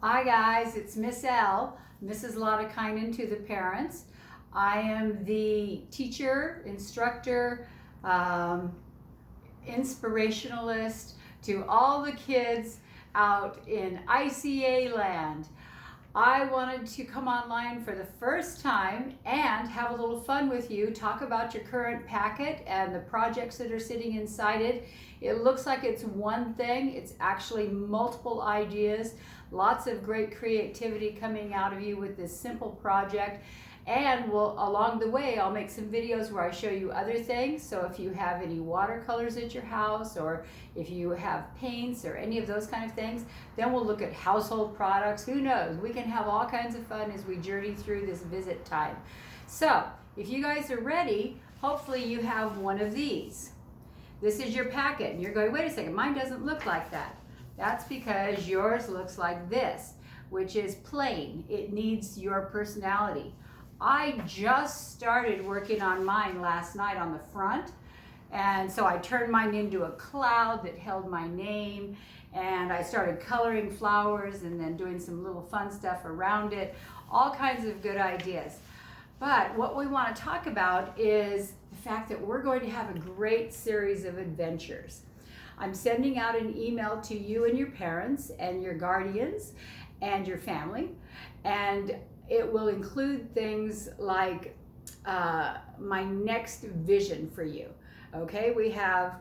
Hi guys, it's Miss L, Mrs.L to the parents. I am the teacher, instructor, inspirationalist to all the kids out in ICA land. I wanted to come online for the first time and have a little fun with you, talk about your current packet and the projects that are sitting inside it. It looks like it's one thing, it's actually multiple ideas, lots of great creativity coming out of you with this simple project. And along the way, I'll make some videos where I show you other things. So if you have any watercolors at your house, or if you have paints or any of those kind of things, then we'll look at household products. Who knows? We can have all kinds of fun as we journey through this visit time. So if you guys are ready, hopefully you have one of these. This is your packet, and you're going, wait a second, mine doesn't look like that. That's because yours looks like this, which is plain. It needs your personality. I just started working on mine last night on the front, and so I turned mine into a cloud that held my name, and I started coloring flowers and then doing some little fun stuff around it, all kinds of good ideas. But what we want to talk about is the fact that we're going to have a great series of adventures. I'm sending out an email to you and your parents and your guardians and your family, and it will include things like my next vision for you. Okay, we have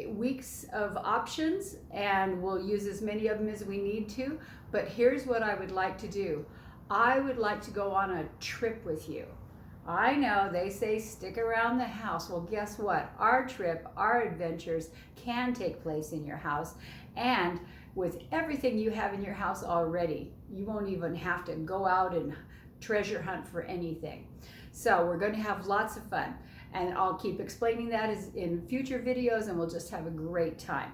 weeks of options and we'll use as many of them as we need to, but here's what I would like to do. I would like to go on a trip with you. I know they say stick around the house. Well, guess what? Our trip, our adventures can take place in your house, and with everything you have in your house already, you won't even have to go out and treasure hunt for anything. So we're going to have lots of fun, and I'll keep explaining that in future videos, and we'll just have a great time.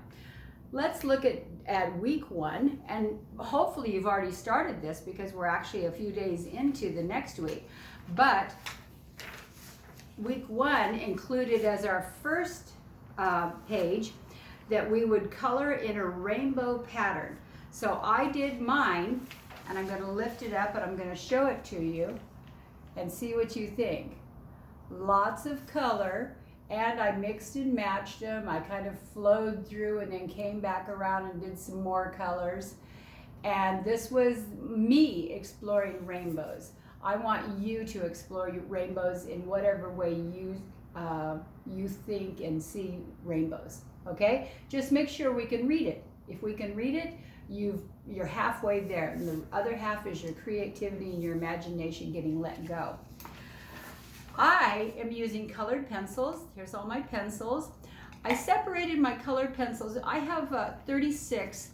Let's look at week one, and hopefully you've already started this because we're actually a few days into the next week. But week one included as our first page that we would color in a rainbow pattern. So I did mine, and I'm going to lift it up and I'm going to show it to you and see what you think. Lots of color, and I mixed and matched them. I kind of flowed through and then came back around and did some more colors. And this was me exploring rainbows. I want you to explore rainbows in whatever way you think and see rainbows. Okay? Just make sure we can read it. If we can read it, you're halfway there, and the other half is your creativity and your imagination getting let go. I am using colored pencils. Here's all my pencils. I separated my colored pencils. I have 36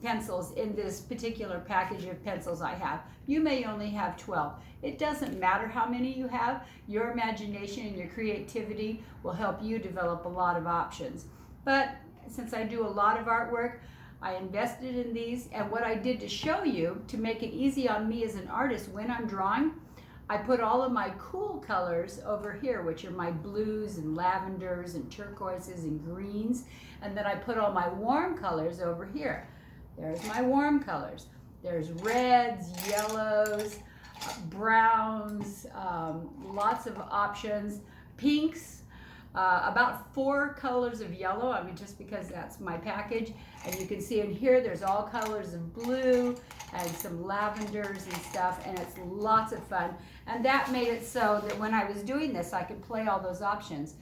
pencils in this particular package of pencils I have. You may only have 12. It doesn't matter how many you have. Your imagination and your creativity will help you develop a lot of options. But since I do a lot of artwork, I invested in these, and what I did to show you, to make it easy on me as an artist when I'm drawing, I put all of my cool colors over here, which are my blues and lavenders and turquoises and greens, and then I put all my warm colors over here. There's my warm colors. There's reds, yellows, browns, lots of options, pinks, about 4 colors of yellow, I mean, just because that's my package. And you can see in here there's all colors of blue and some lavenders and stuff, and it's lots of fun. And that made it so that when I was doing this, I could play all those options.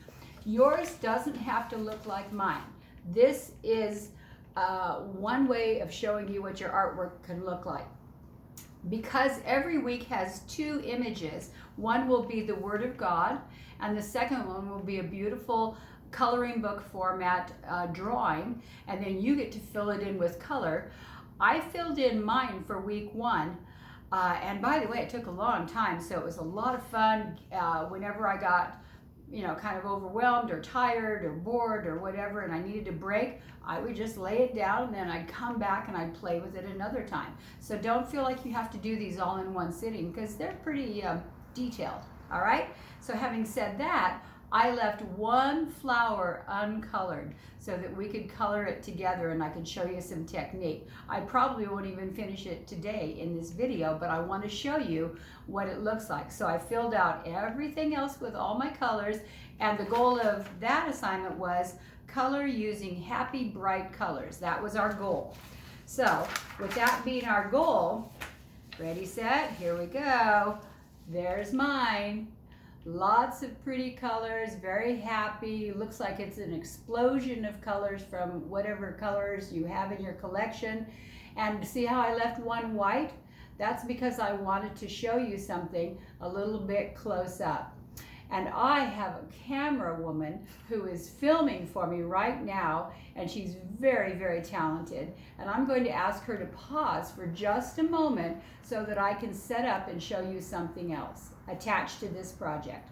Yours doesn't have to look like mine. This is one way of showing you what your artwork can look like. Because every week has 2 images, one will be the Word of God, and the second one will be a beautiful coloring book format drawing, and then you get to fill it in with color. I filled in mine for week one, and by the way, it took a long time, so it was a lot of fun. Whenever I got kind of overwhelmed or tired or bored or whatever, and I needed a break, I would just lay it down, and then I'd come back and I'd play with it another time. So don't feel like you have to do these all in one sitting, because they're pretty detailed. All right? So having said that, I left one flower uncolored so that we could color it together and I can show you some technique. I probably won't even finish it today in this video, but I want to show you what it looks like. So I filled out everything else with all my colors, and the goal of that assignment was color using happy, bright colors. That was our goal. So with that being our goal, ready, set, here we go. There's mine. Lots of pretty colors, very happy. Looks like it's an explosion of colors from whatever colors you have in your collection. And see how I left one white? That's because I wanted to show you something a little bit close up. And I have a camera woman who is filming for me right now, and she's very, very talented. And I'm going to ask her to pause for just a moment so that I can set up and show you something else attached to this project.